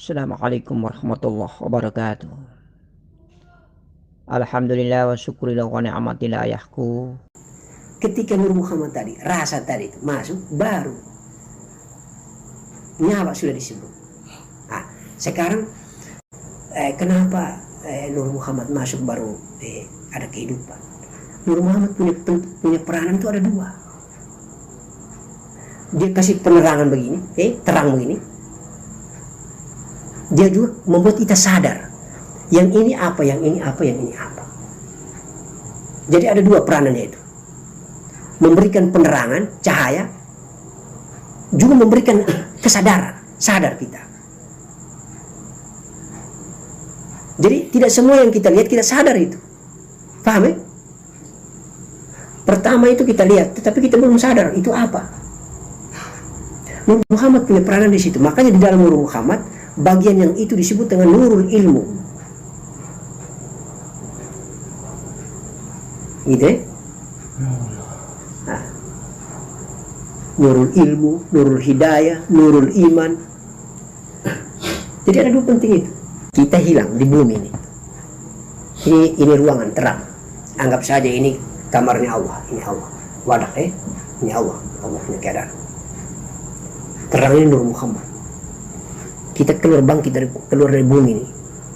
Assalamualaikum warahmatullahi wabarakatuh. Alhamdulillah wa syukurillah wa ni'matillah ayahku. Ketika Nur Muhammad tadi, rasa tadi itu masuk, baru nyawa sudah disebut. Nah, sekarang kenapa Nur Muhammad masuk baru ada kehidupan? Nur Muhammad punya peranan itu ada dua. Dia kasih penerangan begini, terang begini. Dia juga membuat kita sadar yang ini apa, yang ini apa, yang ini apa. Jadi ada dua peranannya itu, memberikan penerangan, cahaya, juga memberikan kesadaran, sadar kita. Jadi tidak semua yang kita lihat kita sadar itu, paham ya? Pertama itu kita lihat, tetapi kita belum sadar itu apa. Nur Muhammad punya peranan di situ, makanya di dalam Nur Muhammad bagian yang itu disebut dengan nurul ilmu. Gitu ya? Nah, nurul ilmu, nurul hidayah, nurul iman. Jadi ada dua penting itu. Kita hilang di bumi ini. Ini ruangan terang. Anggap saja ini kamarnya Allah, ini Allah. Wadah ini Allah punya keadaan. Terangnya Nur Muhammad. Kita keluar dari bumi ini,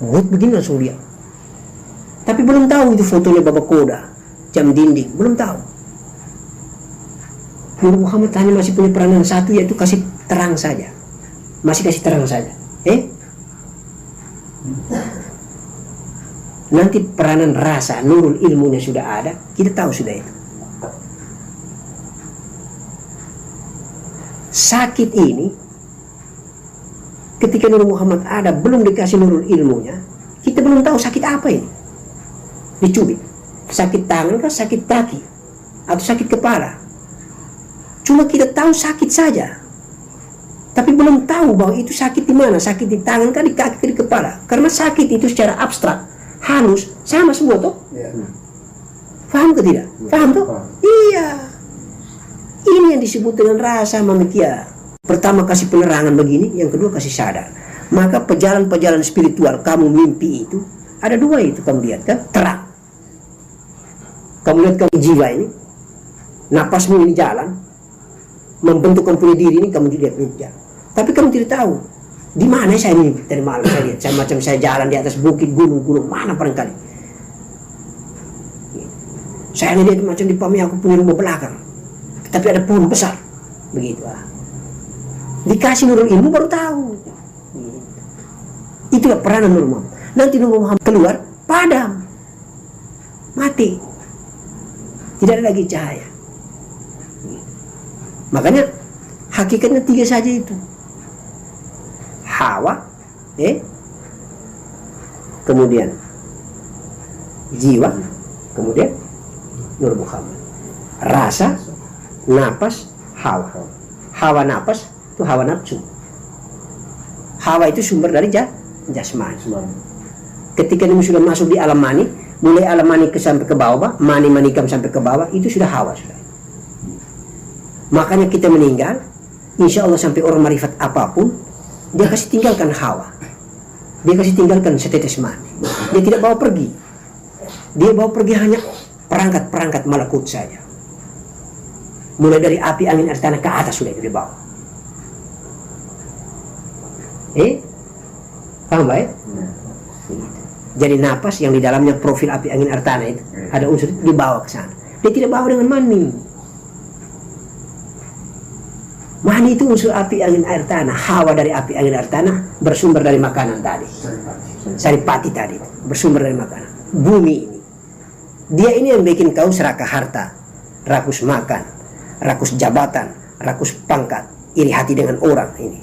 buat begini langsung dia. Tapi belum tahu itu fotonya Baba Koda, jam dinding, belum tahu. Nur Muhammad hanya masih punya peranan satu, yaitu kasih terang saja, masih kasih terang saja. Nanti peranan rasa, nurul ilmunya sudah ada, kita tahu sudah itu. Sakit ini, ketika Nur Muhammad ada, belum dikasih nurul ilmunya, kita belum tahu sakit apa ini. Dicubit, sakit tangan kah, sakit kaki, atau sakit kepala. Cuma kita tahu sakit saja, tapi belum tahu bahwa itu sakit di mana, sakit di tangan kah, di kaki kah, di kepala. Karena sakit itu secara abstrak, halus, sama semua toh. Paham ke tidak? Paham toh? Iya. Ini yang disebut dengan rasa mamikya. Pertama kasih penerangan begini, yang kedua kasih sadar. Maka perjalanan spiritual kamu mimpi itu ada dua itu, kamu lihat kan, terang. Kamu lihat kamu jiwa ini, napasmu ini jalan, membentuk kamu punya diri ini, kamu lihat ini jalan. Tapi kamu tidak tahu di mana saya ini dari malam saya lihat, saya jalan di atas bukit, gunung, mana barangkali. Saya lihat macam di Pami aku punya rumah belakang, tapi ada pohon besar, begitu. Dikasih nurul ilmu baru tahu. Itulah peranan Nur Muhammad. Nanti Nur Muhammad keluar, padam, mati, tidak ada lagi cahaya. Makanya hakikatnya tiga saja itu. Hawa, kemudian jiwa, kemudian Nur Muhammad. Rasa, napas, hawa. Hawa napas itu hawa nafsu. Hawa itu sumber dari jasmani. Ketika dia sudah masuk di alam mani, mulai alam mani sampai ke bawah, mani manikam sampai ke bawah, itu sudah hawa sudah. Makanya kita meninggal, insya Allah sampai orang marifat apapun, dia kasih tinggalkan hawa, dia kasih tinggalkan setetes mani. Dia tidak bawa pergi, dia bawa pergi hanya perangkat-perangkat malakut saja. Mulai dari api, angin, air, tanah ke atas sudah itu dibawa. Paham baik? Jadi napas yang di dalamnya profil api, angin, air, tanah itu ada unsur itu dibawa ke sana. Dia tidak bawa dengan mani. Mani itu unsur api, angin, air, tanah. Hawa dari api, angin, air, tanah bersumber dari makanan tadi. Saripati tadi bersumber dari makanan. Bumi ini, dia ini yang bikin kau serakah harta, rakus makan, rakus jabatan, rakus pangkat, iri hati dengan orang ini.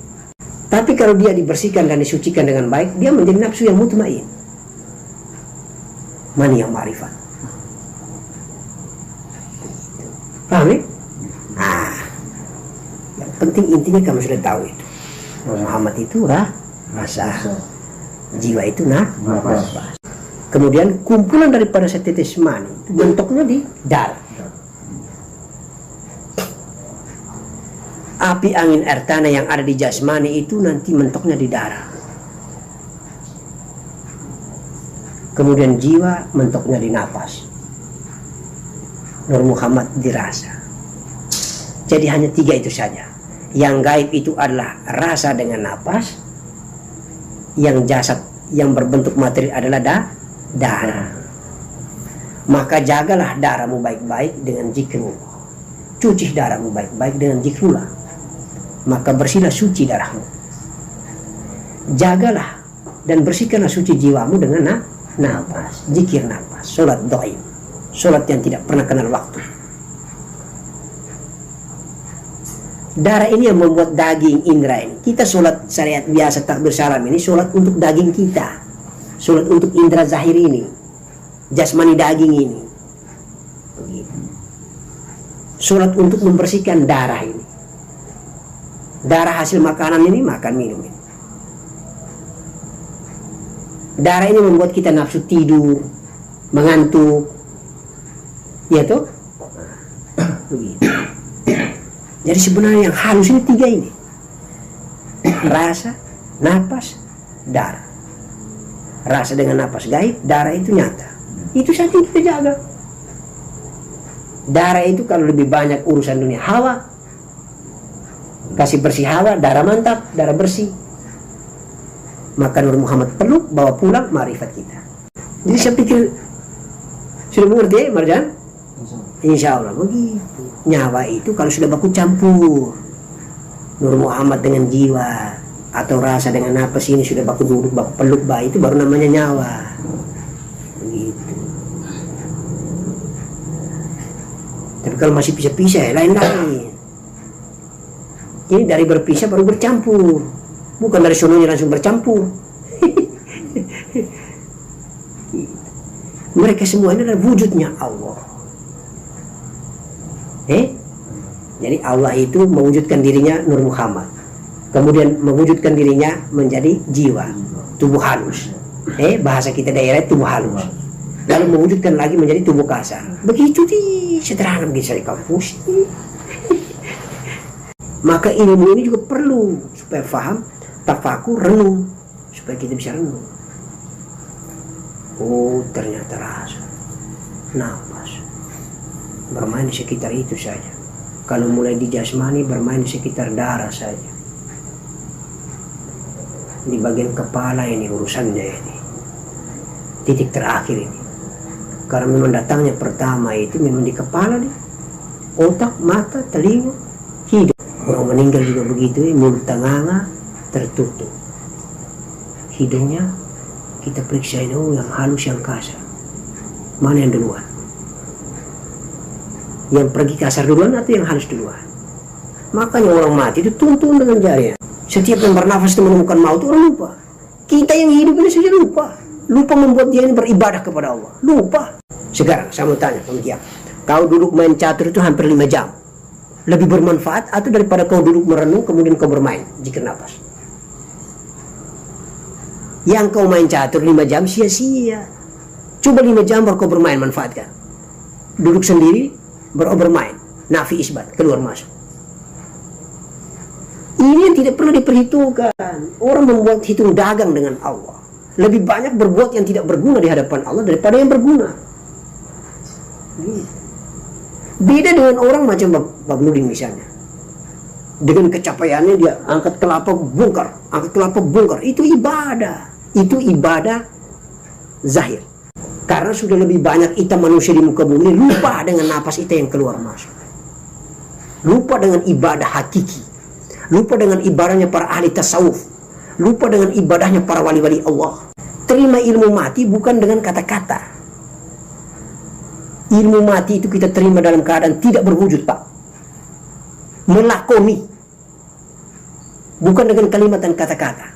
Tapi kalau dia dibersihkan dan disucikan dengan baik, dia menjadi nafsu yang mutmain. Mani yang ma'rifat. Paham ya? Yang penting intinya kamu sudah tahu itu. Muhammad itu rasa, jiwa itu nafas. Kemudian kumpulan daripada setetes mani itu bentuknya di darah. Api, angin, air, tanah yang ada di jasmani itu nanti mentoknya di darah. kemudian jiwa mentoknya di napas, Nur Muhammad di rasa. Jadi hanya 3 itu saja. Yang gaib itu adalah rasa dengan napas, yang jasad yang berbentuk materi adalah darah. Maka jagalah darahmu baik-baik dengan zikrullah, cuci darahmu baik-baik dengan zikrullah, maka bersihlah suci darahmu. Jagalah dan bersihkanlah suci jiwamu dengan nafas, zikir nafas, sholat doim, sholat yang tidak pernah kenal waktu. Darah ini yang membuat daging indera ini. Kita sholat syariat biasa takbir salam ini sholat untuk daging kita, sholat untuk indera zahir ini, jasmani daging ini. Sholat untuk membersihkan darah ini. Darah hasil makanan ini, makan minum ini. Darah ini membuat kita nafsu tidur, mengantuk, ya toh? Begitu. Jadi sebenarnya yang halus ini 3 ini. Rasa, napas, darah. Rasa dengan napas gaib, darah itu nyata. Itu saja yang kita jaga. Darah itu kalau lebih banyak urusan dunia hawa, kasih bersih hawa, darah mantap, darah bersih. Maka Nur Muhammad peluk, bawa pulang ma'rifat kita. Jadi saya pikir sudah mengerti Marjan? Insya Allah begitu. Nyawa itu kalau sudah baku campur, Nur Muhammad dengan jiwa atau rasa dengan napas ini sudah baku duduk, baku peluk, itu baru namanya nyawa. Begitu. Tapi kalau masih pisah-pisah ya lain-lain. Ini dari berpisah baru bercampur, bukan dari sononya langsung bercampur. Mereka semua ini adalah wujudnya Allah. Jadi Allah itu mewujudkan dirinya Nur Muhammad, kemudian mewujudkan dirinya menjadi jiwa, tubuh halus. Bahasa kita daerah tubuh halus. Lalu mewujudkan lagi menjadi tubuh kasar. Begitu sederhana bisa di kampus. Maka ilmu ini juga perlu supaya paham, tafakur, renung, supaya kita bisa renung. Oh, ternyata rasa, nafas, bermain di sekitar itu saja. Kalau mulai di jasmani, bermain di sekitar darah saja. Di bagian kepala ini urusannya ini, titik terakhir ini. Karena memang datangnya pertama itu memang di kepala nih, otak, mata, telinga, hidung. Orang meninggal juga begitu, mulut tenganga tertutup, hidungnya kita periksa ini, yang halus yang kasar, mana yang duluan? Yang pergi kasar duluan atau yang halus duluan? Makanya orang mati itu tuntun dengan jari. Setiap yang bernafas itu menemukan maut, orang lupa. Kita yang hidup ini saja lupa. Lupa membuat dia ini beribadah kepada Allah. Lupa. Sekarang saya mau tanya kamu Kiam, kau duduk main catur itu hampir 5 jam. Lebih bermanfaat atau daripada kau duduk merenung kemudian kau bermain zikir nafas? Yang kau main catur 5 jam sia-sia. Coba 5 jam baru kau bermain, manfaatkan. Duduk sendiri baru bermain, nafi isbat, keluar masuk. Ini yang tidak perlu diperhitungkan. Orang membuat hitung dagang dengan Allah. Lebih banyak berbuat yang tidak berguna di hadapan Allah daripada yang berguna. Beda dengan orang macam Bab Nudin misalnya. Dengan kecapaiannya dia angkat kelapa bongkar, angkat kelapa bongkar. Itu ibadah. Itu ibadah zahir. Karena sudah lebih banyak kita manusia di muka bumi, lupa dengan napas kita yang keluar masuk. Lupa dengan ibadah hakiki. Lupa dengan ibadahnya para ahli tasawuf. Lupa dengan ibadahnya para wali-wali Allah. Terima ilmu mati bukan dengan kata-kata. Ilmu mati itu kita terima dalam keadaan tidak berwujud, Pak. Melakoni. Bukan dengan kalimat dan kata-kata.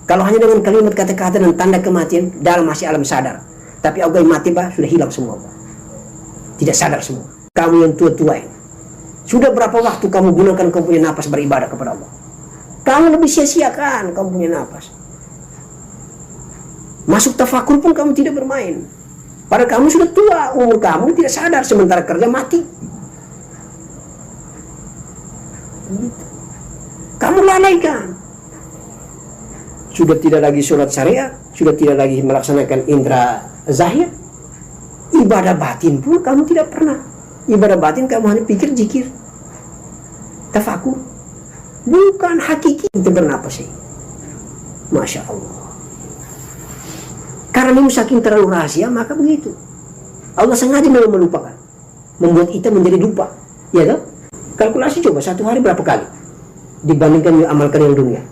Kalau hanya dengan kalimat kata-kata dan tanda kematian, dalam masih alam sadar. Tapi Allah mati bah, sudah hilang semua bah. Tidak sadar semua. Kamu yang tua-tua ini, sudah berapa waktu kamu gunakan kamu punya napas beribadah kepada Allah? Kamu lebih sia-siakan kamu punya napas. Masuk tafakur pun kamu tidak bermain. Padahal kamu sudah tua, umur kamu tidak sadar, sementara kerja mati. Kamu lalaikan. sudah tidak lagi sholat syariat, sudah tidak lagi melaksanakan indra zahir. Ibadah batin pun kamu tidak pernah. Ibadah batin kamu hanya pikir, zikir, tafakur, bukan hakiki itu bernapas sih. Masya Allah. Karena ini saking terlalu rahasia, maka begitu. Allah sengaja memang melupakan, membuat kita menjadi lupa. Ya kan? Kalkulasi coba satu hari berapa kali dibandingkan yang amalkan yang dunia.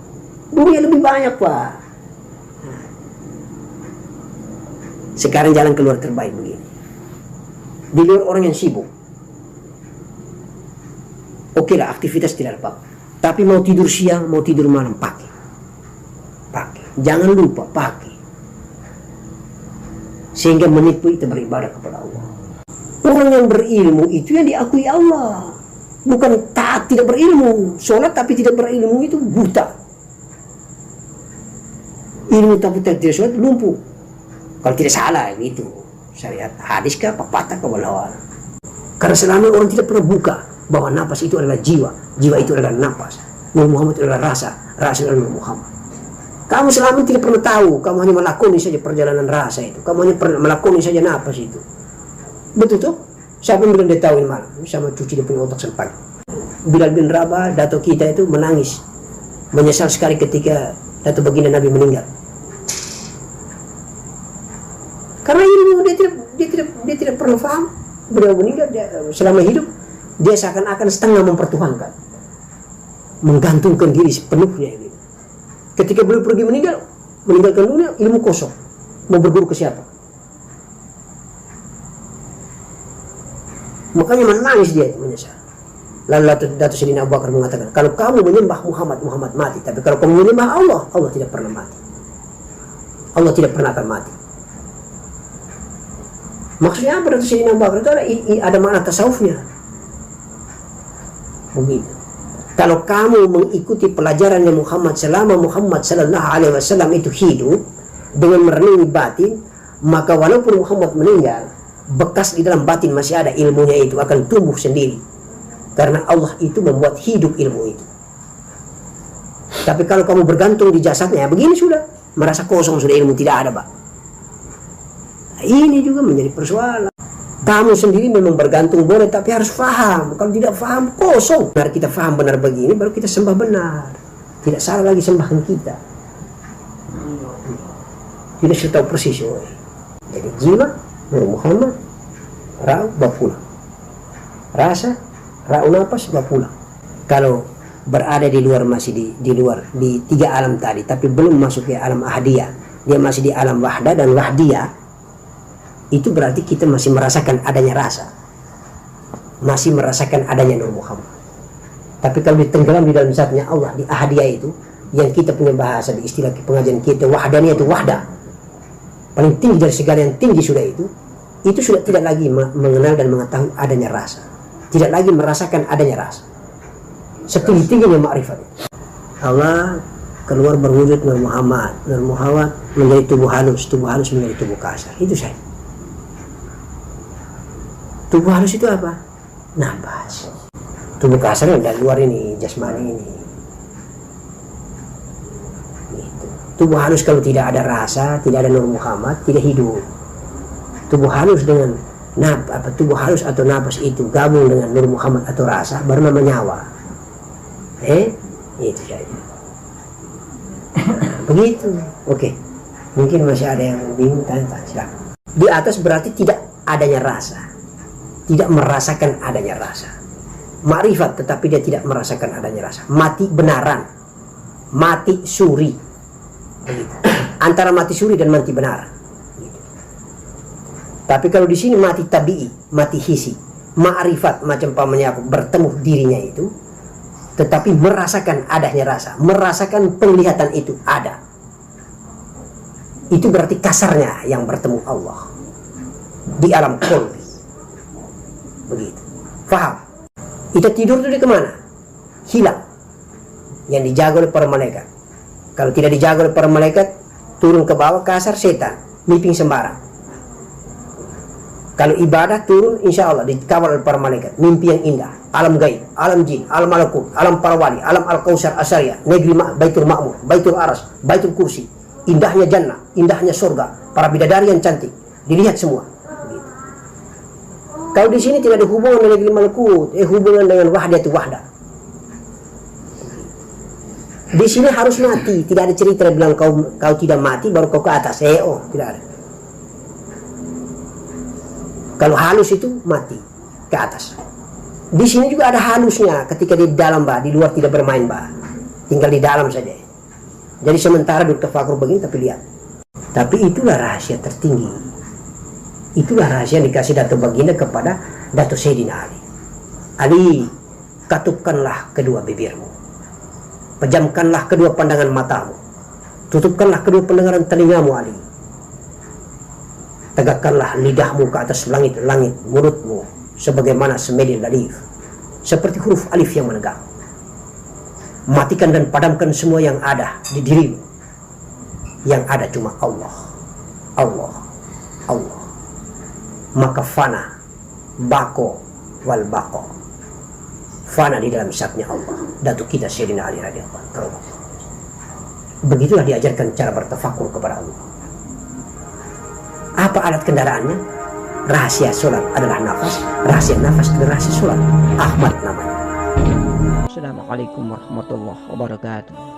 Dunia lebih banyak, Pak. Sekarang jalan keluar terbaik begini. Di luar orang yang sibuk. Oke lah, aktivitas tidak apa-apa. Tapi mau tidur siang, mau tidur malam, pakai. Jangan lupa, pakai. Sehingga menipu kita beribadah kepada Allah. Orang yang berilmu itu yang diakui Allah. Bukan taat tidak berilmu. Sholat tapi tidak berilmu itu buta. Ilmu tapi tidak sholat lumpuh. Kalau tidak salah itu syariat hadis kah, pepatah kah, wallahu a'lam. Karena selama orang tidak pernah buka bahwa nafas itu adalah jiwa, jiwa itu adalah nafas, Nur Muhammad itu adalah rasa, rasa adalah Nur Muhammad. Kamu selama ini tidak pernah tahu, kamu hanya melakoni saja perjalanan rasa itu, kamu hanya melakoni saja nafas itu. Betul tuh? Siapa yang bilang dia tahu ini malam? Sama cuci dia punya otak sempat. Bilal bin Rabah, dato kita itu menangis, menyesal sekali ketika dato baginda Nabi meninggal. Karena ilmu dia tidak pernah paham. Beliau meninggal selama hidup dia seakan-akan setengah mempertuhankan, menggantungkan diri sepenuhnya ini. Ketika beliau pergi meninggalkan dunia, ilmu kosong. Mau berguru ke siapa? Makanya menangis dia, menyesal. Lalu Datuk Sayyidina Abu Bakar mengatakan, kalau kamu menyembah Muhammad, Muhammad mati. Tapi kalau kamu menyembah Allah, Allah tidak pernah mati. Allah tidak pernah akan mati. Maksudnya apa Datuk Sayyidina Abu Bakar? Itu ada makna tasawufnya. Begitu. Kalau kamu mengikuti pelajarannya Muhammad selama Muhammad sallallahu alaihi wasallam itu hidup dengan merenungi batin, maka walaupun Muhammad meninggal, bekas di dalam batin masih ada, ilmunya itu akan tumbuh sendiri. Karena Allah itu membuat hidup ilmu itu. Tapi kalau kamu bergantung di jasadnya, begini sudah, merasa kosong sudah, ilmu tidak ada, Pak. Nah, ini juga menjadi persoalan. Kamu sendiri memang bergantung boleh, tapi harus paham. Kalau tidak paham, kosong. Benar kita paham benar begini, baru kita sembah benar. Tidak salah lagi sembahan kita. Tidak sudah tahu persis. Jadi jiwa, Nur Muhammad, ra'u, bapulang. Rasa, ra'u nafas, bapulang. Kalau berada di luar, masih di luar, di tiga alam tadi, tapi belum masuk ke alam ahadiyah, dia masih di alam wahdah dan wahdiyah, itu berarti kita masih merasakan adanya rasa, masih merasakan adanya Nur Muhammad. Tapi kalau ditenggelam di dalam zatnya Allah, di ahadiyah itu, yang kita punya bahasa di istilah pengajian kita, wahdaniyah itu wahdah, paling tinggi dari segala yang tinggi sudah itu sudah tidak lagi mengenal dan mengetahui adanya rasa, tidak lagi merasakan adanya rasa. Setinggi-tingginya ma'rifat. Allah keluar berwujud Nur Muhammad, Nur Muhammad menjadi tubuh halus menjadi tubuh kasar. Itu saja. Tubuh halus itu apa? Nafas. Tubuh kasar dari luar ini, jasmani ini. Gitu. Tubuh halus kalau tidak ada rasa, tidak ada Nur Muhammad, tidak hidup. Tubuh halus dengan tubuh halus atau nafas itu gabung dengan Nur Muhammad atau rasa, baru nama nyawa. Itu saja. Begitu. Oke. Mungkin masih ada yang bingung, tanya. Silakan. Di atas berarti tidak adanya rasa. Tidak merasakan adanya rasa. Ma'rifat tetapi dia tidak merasakan adanya rasa. Mati benaran, mati suri. Begitu. Antara mati suri dan mati benaran. Begitu. Tapi kalau di sini mati tabi'i, mati hisi. Ma'rifat macam pamannya bertemu dirinya itu, tetapi merasakan adanya rasa, merasakan penglihatan itu ada. Itu berarti kasarnya yang bertemu Allah di alam qalbi. Begitu. Faham? Kita tidur itu di kemana? Hilang. Yang dijaga oleh para malaikat. Kalau tidak dijaga oleh para malaikat, turun ke bawah kasar setan, miping sembarang. Kalau ibadah turun, insya Allah dikawal oleh para malaikat, mimpi yang indah. alam gaib, alam jin, alam malakut, alam para wali, alam al-kausar asyariah, negeri Baitul Ma'mur, Baitul Aras, Baitul Kursi, indahnya jannah, indahnya surga, para bidadari yang cantik, dilihat semua. Begitu. Kalau di sini tidak ada hubungan dengan negeri malakut, hubungan dengan wahdatul wahdah. Di sini harus mati, tidak ada cerita bilang kau tidak mati baru kau ke atas. Tidak ada. Kalau halus itu mati ke atas. Di sini juga ada halusnya ketika di dalam di luar tidak bermain tinggal di dalam saja. Jadi sementara duduk tafakur begini tapi lihat. Tapi itulah rahasia tertinggi. Itulah rahasia yang dikasih Dato' Baginda kepada Dato' Sayyidina Ali. Ali, katupkanlah kedua bibirmu. Pejamkanlah kedua pandangan matamu. Tutupkanlah kedua pendengaran telingamu, Ali. Tegakkanlah lidahmu ke atas langit-langit mulutmu sebagaimana semedi ladif, seperti huruf alif yang menegak. Matikan dan padamkan semua yang ada di dirimu. Yang ada cuma Allah, Allah, Allah. Maka fana, bako, wal bako. Fana di dalam zatnya Allah. Datuk kita Sayyidina Ali radhiyallahu anhu. Begitulah diajarkan cara bertafakur kepada Allah. Apa alat kendaraannya? Rahasia sholat adalah nafas. Rahasia nafas adalah rahasia sholat. Ahmad namanya. Assalamualaikum warahmatullahi wabarakatuh.